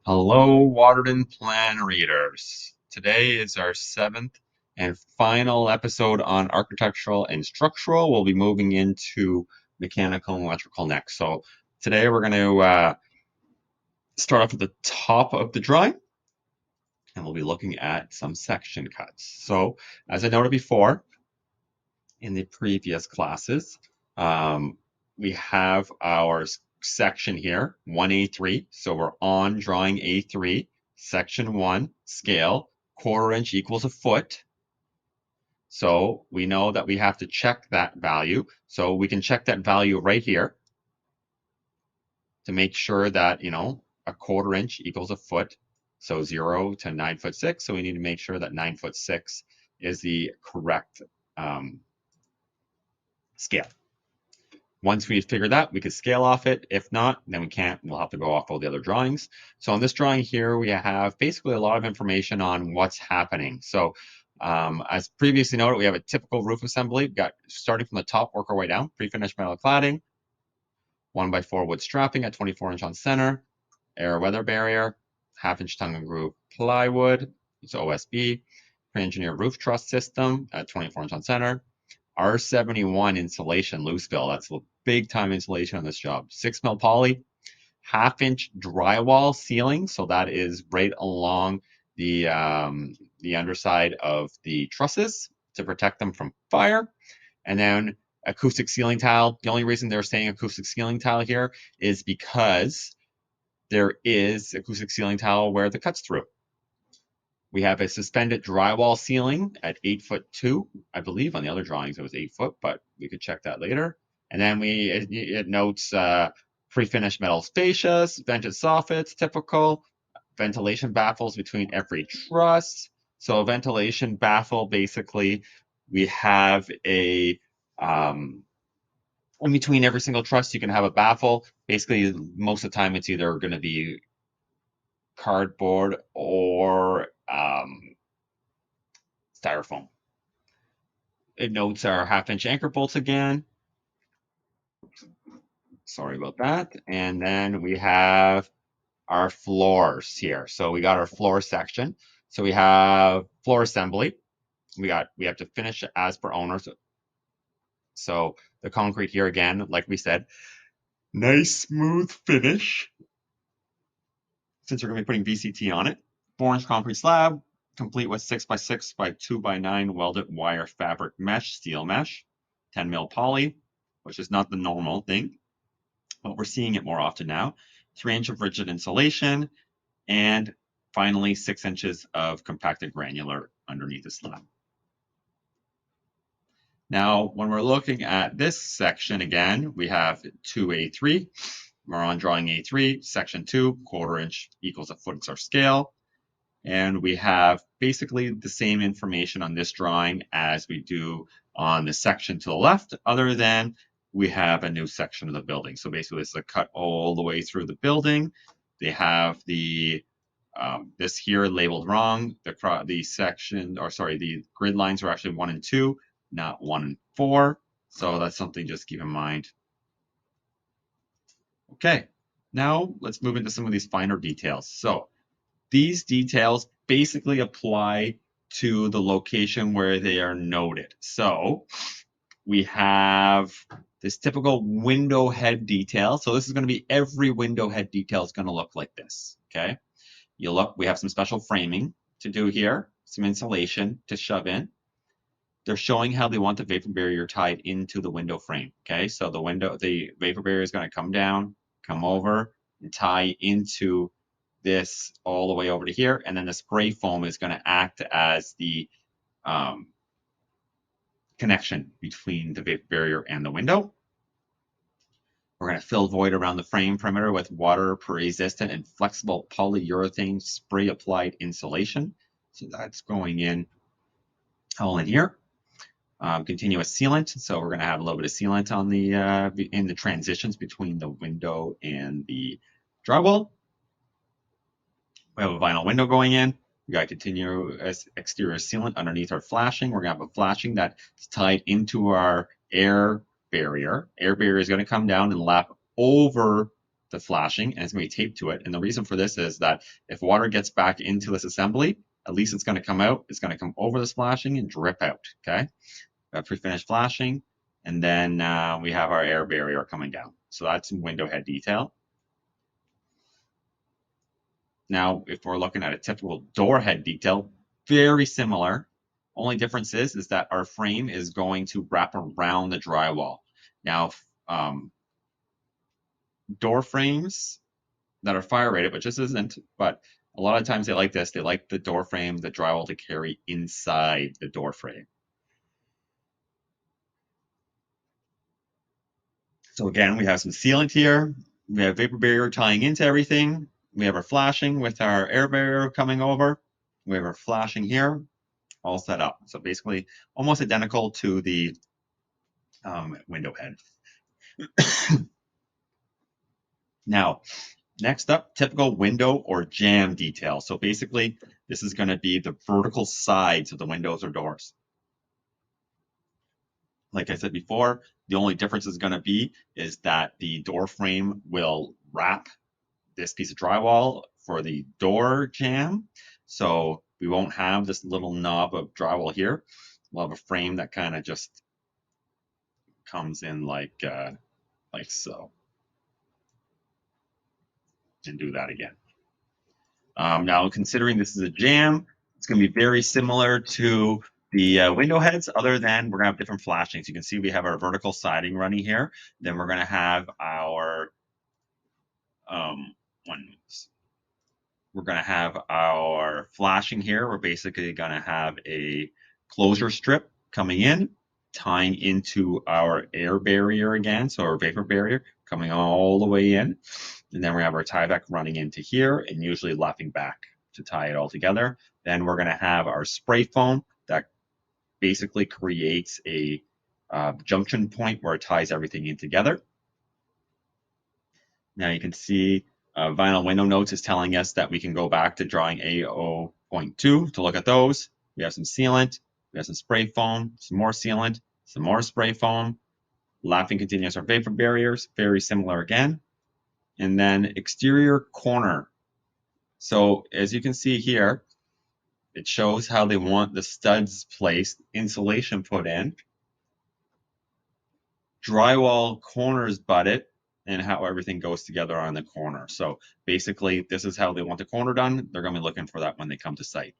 Hello, Waterden Plan readers. Today is our seventh and final episode on architectural and structural. We'll be moving into mechanical and electrical next. So today we're going to start off at the top of the drawing, and we'll be looking at some section cuts. So as I noted before in the previous classes, um, we have our section here, 1A3. So we're on drawing A3, section 1, scale, quarter inch equals a foot. So we know that we have to check that value. So we can check that value right here to make sure that, a quarter inch equals a foot. So 0 to 9'6". So we need to make sure that 9'6" is the correct scale. Once we figure that, we could scale off it. If not, then we can't. We'll have to go off all the other drawings. So on this drawing here, we have basically a lot of information on what's happening. So as previously noted, we have a typical roof assembly. We've got starting from the top, work our way down. Pre-finished metal cladding, 1x4 wood strapping at 24" on center, air weather barrier, half-inch tongue and groove plywood, it's OSB, pre-engineered roof truss system at 24" on center, R71 insulation loose fill. That's a big time insulation on this job. 6 mil poly, half-inch drywall ceiling. So that is right along the underside of the trusses to protect them from fire. And then acoustic ceiling tile. The only reason they're saying acoustic ceiling tile here is because there is acoustic ceiling tile where the cuts through. We have a suspended drywall ceiling at 8'2". I believe on the other drawings it was 8 foot, but we could check that later. And then it notes pre-finished metal fascias, vented soffits, typical, ventilation baffles between every truss. So a ventilation baffle, basically, we have a in between every single truss, you can have a baffle. Basically, most of the time, it's either going to be cardboard or styrofoam. It notes our half-inch anchor bolts again. Sorry about that. And then we have our floors here. So we got our floor section. So we have floor assembly. We have to finish as per owners. So the concrete here again, like we said, nice smooth finish. Since we're going to be putting VCT on it. 4-inch concrete slab, complete with 6x6 by 2x9 welded wire fabric mesh, steel mesh, 10 mil poly, which is not the normal thing, but we're seeing it more often now. 3-inch of rigid insulation, and finally 6 inches of compacted granular underneath the slab. Now, when we're looking at this section again, we have 2A3. We're on drawing A3, section 2, quarter inch equals a foot. It's our scale. And we have basically the same information on this drawing as we do on the section to the left, other than we have a new section of the building. So basically, this is a cut all the way through the building. They have the this here labeled wrong. The section, or sorry, the grid lines are actually 1 and 2, not 1 and 4. So that's something just keep in mind. Okay, now let's move into some of these finer details. So these details basically apply to the location where they are noted. So we have this typical window head detail. So this is going to be every window head detail is going to look like this. Okay. You look, we have some special framing to do here, some insulation to shove in. They're showing how they want the vapor barrier tied into the window frame. Okay. So the vapor barrier is going to come down, come over, and tie into this all the way over to here, and then the spray foam is going to act as the connection between the vapor barrier and the window. We're going to fill void around the frame perimeter with water-resistant and flexible polyurethane spray applied insulation. So that's going in all in here. Continuous sealant. So we're going to have a little bit of sealant on the in the transitions between the window and the drywall. We have a vinyl window going in. We got continuous exterior sealant underneath our flashing. We're going to have a flashing that's tied into our air barrier. Air barrier is going to come down and lap over the flashing, and it's going to be taped to it. And the reason for this is that if water gets back into this assembly, at least it's going to come out. It's going to come over this flashing and drip out. Okay, pre-finished flashing, and then we have our air barrier coming down. So that's window head detail. Now, if we're looking at a typical door head detail, very similar. Only difference is that our frame is going to wrap around the drywall. Now, door frames that are fire rated, which this isn't, but a lot of times they like this. They like the door frame, the drywall to carry inside the door frame. So again, we have some sealant here. We have vapor barrier tying into everything. We have our flashing with our air barrier coming over. We have our flashing here, all set up. So basically almost identical to the window head. Now, next up, typical window or jamb detail. So basically, this is going to be the vertical sides of the windows or doors. Like I said before, the only difference is going to be is that the door frame will wrap this piece of drywall for the door jamb. So we won't have this little knob of drywall here. We'll have a frame that kind of just comes in like so. And do that again. Now, considering this is a jamb, it's going to be very similar to the window heads, other than we're going to have different flashings. You can see we have our vertical siding running here. Then we're going to have our we're going to have our flashing here. We're basically going to have a closure strip coming in, tying into our air barrier again, so our vapor barrier coming all the way in. And then we have our Tyvek running into here and usually lapping back to tie it all together. Then we're going to have our spray foam that basically creates a junction point where it ties everything in together. Now you can see Vinyl Window Notes is telling us that we can go back to drawing A0.2 to look at those. We have some sealant, we have some spray foam, some more sealant, some more spray foam. Lapping continues our vapor barriers, very similar again. And then exterior corner. So as you can see here, it shows how they want the studs placed, insulation put in, drywall corners butted, and how everything goes together on the corner. So basically, this is how they want the corner done. They're going to be looking for that when they come to site.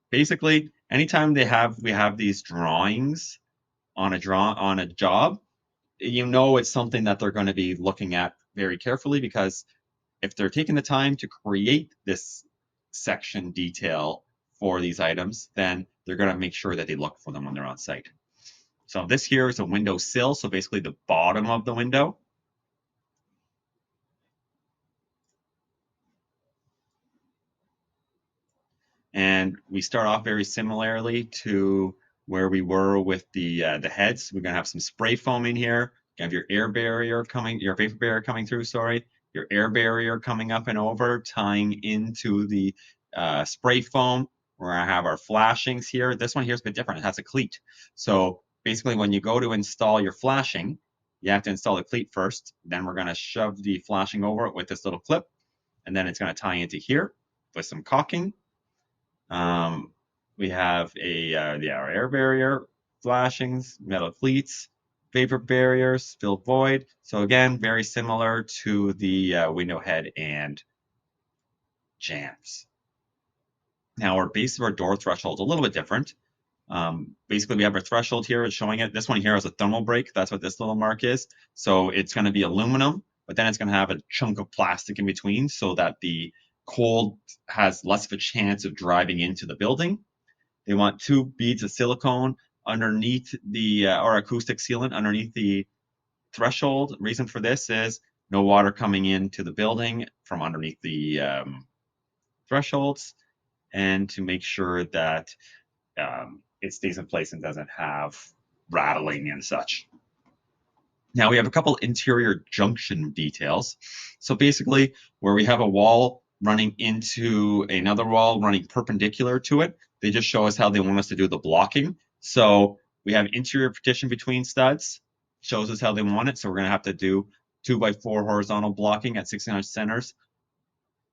Basically, anytime we have these drawings on a job, you know it's something that they're going to be looking at very carefully, because if they're taking the time to create this section detail for these items, then they're going to make sure that they look for them when they're on site. So this here is a window sill, so basically the bottom of the window. And we start off very similarly to where we were with the heads. We're going to have some spray foam in here. You have your air barrier coming, your vapor barrier coming through, sorry. Your air barrier coming up and over, tying into the spray foam. We're going to have our flashings here. This one here is a bit different. It has a cleat. So basically when you go to install your flashing, you have to install the cleat first. Then we're going to shove the flashing over it with this little clip. And then it's going to tie into here with some caulking. We have our air barrier, flashings, metal cleats, vapor barriers, fill void. So again, very similar to the window head and jambs. Now our base of our door threshold is a little bit different. Basically, we have our threshold here. It's showing it. This one here is a thermal break. That's what this little mark is. So it's going to be aluminum, but then it's going to have a chunk of plastic in between so that the cold has less of a chance of driving into the building. They want 2 beads of silicone underneath the, or acoustic sealant underneath the threshold. Reason for this is no water coming into the building from underneath the thresholds, and to make sure that it stays in place and doesn't have rattling and such. Now we have a couple interior junction details. So basically, where we have a wall running into another wall running perpendicular to it, they just show us how they want us to do the blocking. So we have interior partition between studs, shows us how they want it. So we're going to have to do 2x4 horizontal blocking at 1600 centers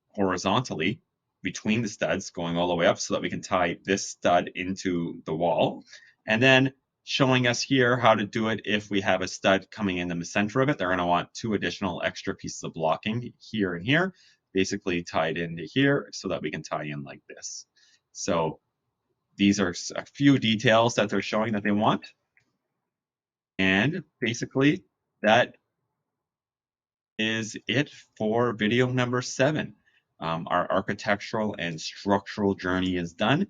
horizontally between the studs going all the way up so that we can tie this stud into the wall. And then showing us here how to do it if we have a stud coming in the center of it. They're going to want 2 additional extra pieces of blocking here and here, basically tied into here so that we can tie in like this. So these are a few details that they're showing that they want. And basically that is it for video number 7. Our architectural and structural journey is done.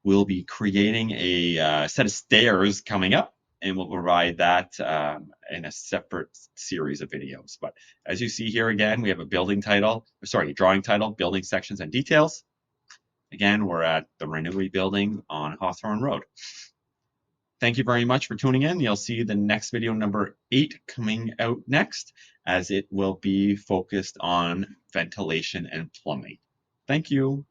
We'll be creating a set of stairs coming up, and we'll provide that in a separate series of videos. But as you see here again, we have a drawing title, building sections and details. Again, we're at the Renewey building on Hawthorne Road. Thank you very much for tuning in. You'll see the next video number 8 coming out next, as it will be focused on ventilation and plumbing. Thank you.